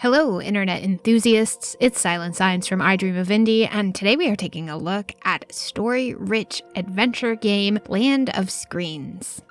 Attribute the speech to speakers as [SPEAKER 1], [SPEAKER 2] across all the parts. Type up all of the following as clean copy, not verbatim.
[SPEAKER 1] Hello, internet enthusiasts. It's Silent Science from I Dream of Indie, and today we are taking a look at story-rich adventure game Land of Screens.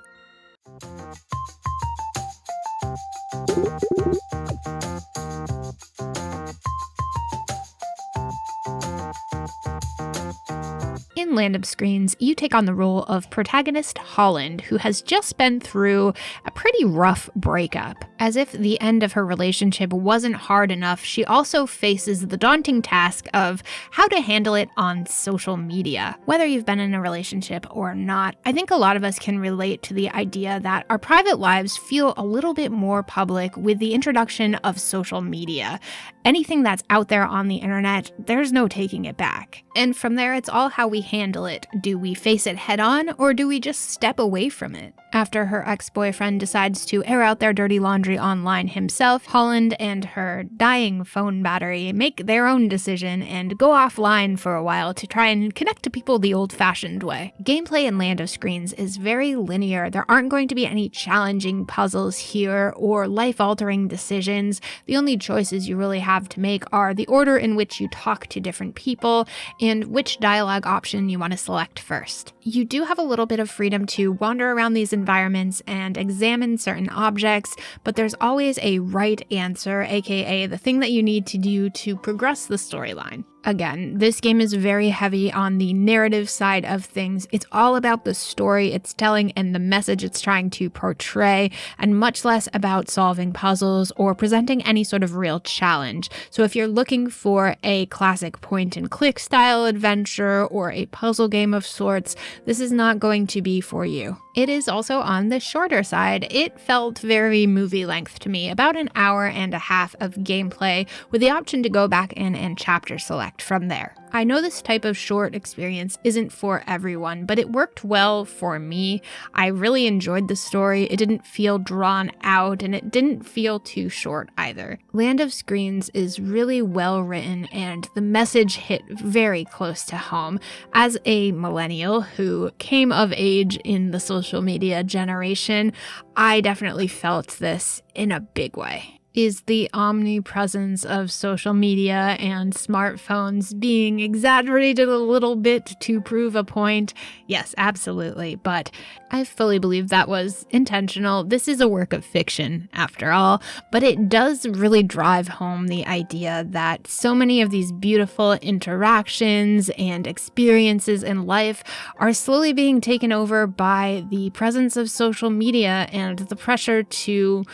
[SPEAKER 1] In Land of Screens, you take on the role of protagonist Holland, who has just been through a pretty rough breakup. As if the end of her relationship wasn't hard enough, she also faces the daunting task of how to handle it on social media. Whether you've been in a relationship or not, I think a lot of us can relate to the idea that our private lives feel a little bit more public with the introduction of social media. Anything that's out there on the internet, there's no taking it back. And from there, it's all how we handle it. Do we face it head on, or do we just step away from it? After her ex-boyfriend decides to air out their dirty laundry online himself, Holland and her dying phone battery make their own decision and go offline for a while to try and connect to people the old-fashioned way. Gameplay in Land of Screens is very linear. There aren't going to be any challenging puzzles here or life-altering decisions. The only choices you really have to make are the order in which you talk to different people and which dialogue option you want to select first. You do have a little bit of freedom to wander around these environments and examine certain objects, but there's always a right answer, aka the thing that you need to do to progress the storyline. Again, this game is very heavy on the narrative side of things. It's all about the story it's telling and the message it's trying to portray, and much less about solving puzzles or presenting any sort of real challenge. So if you're looking for a classic point-and-click style adventure or a puzzle game of sorts, this is not going to be for you. It is also on the shorter side. It felt very movie length to me, about an hour and a half of gameplay with the option to go back in and chapter select from there. I know this type of short experience isn't for everyone, but it worked well for me. I really enjoyed the story. It didn't feel drawn out, and it didn't feel too short either. Land of Screens is really well written, and the message hit very close to home. As a millennial who came of age in the social media generation, I definitely felt this in a big way. Is the omnipresence of social media and smartphones being exaggerated a little bit to prove a point? Yes, absolutely, but I fully believe that was intentional. This is a work of fiction, after all, but it does really drive home the idea that so many of these beautiful interactions and experiences in life are slowly being taken over by the presence of social media and the pressure to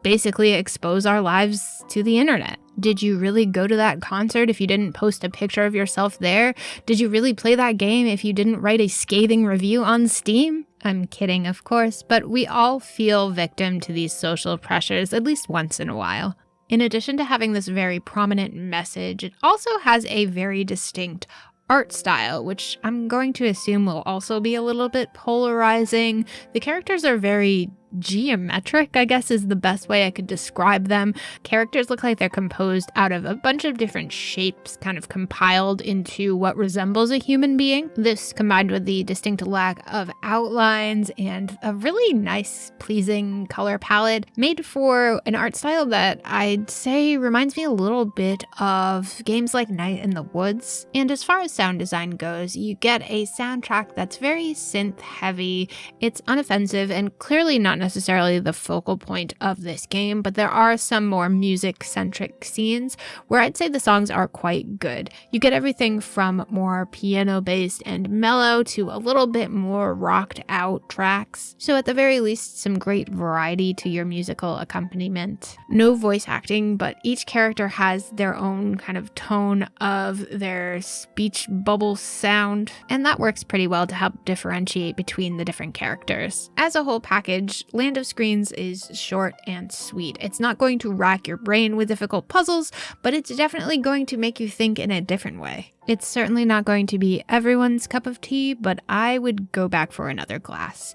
[SPEAKER 1] basically expose our lives to the internet. Did you really go to that concert if you didn't post a picture of yourself there? Did you really play that game if you didn't write a scathing review on Steam? I'm kidding, of course, but we all feel victim to these social pressures at least once in a while. In addition to having this very prominent message, it also has a very distinct art style, which I'm going to assume will also be a little bit polarizing. The characters are very geometric, I guess is the best way I could describe them. Characters look like they're composed out of a bunch of different shapes kind of compiled into what resembles a human being. This combined with the distinct lack of outlines and a really nice, pleasing color palette made for an art style that I'd say reminds me a little bit of games like Night in the Woods. And as far as sound design goes, you get a soundtrack that's very synth heavy. It's unoffensive and clearly not necessarily the focal point of this game, but there are some more music-centric scenes where I'd say the songs are quite good. You get everything from more piano-based and mellow to a little bit more rocked-out tracks. So at the very least, some great variety to your musical accompaniment. No voice acting, but each character has their own kind of tone of their speech bubble sound, and that works pretty well to help differentiate between the different characters. As a whole package, Land of Screens is short and sweet. It's not going to rack your brain with difficult puzzles, but it's definitely going to make you think in a different way. It's certainly not going to be everyone's cup of tea, but I would go back for another glass.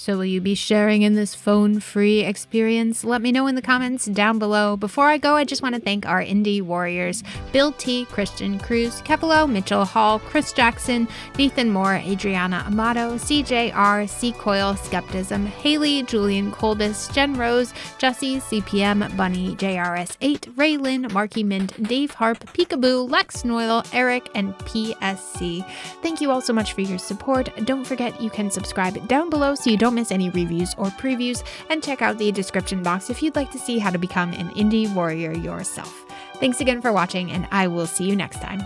[SPEAKER 1] So will you be sharing in this phone-free experience? Let me know in the comments down below. Before I go, I just want to thank our indie warriors: Bill T, Christian Cruz, Kevilo, Mitchell Hall, Chris Jackson, Nathan Moore, Adriana Amato, CJR, C Coil, Skepticism, Haley, Julian Colbus, Jen Rose, Jesse, CPM, Bunny, JRS8, Raylin, Marky Mint, Dave Harp, Peekaboo, Lex Noyle, Eric, and PSC. Thank you all so much for your support. Don't forget you can subscribe down below so you don't miss any reviews or previews, and check out the description box if you'd like to see how to become an indie warrior yourself. Thanks again for watching, and I will see you next time.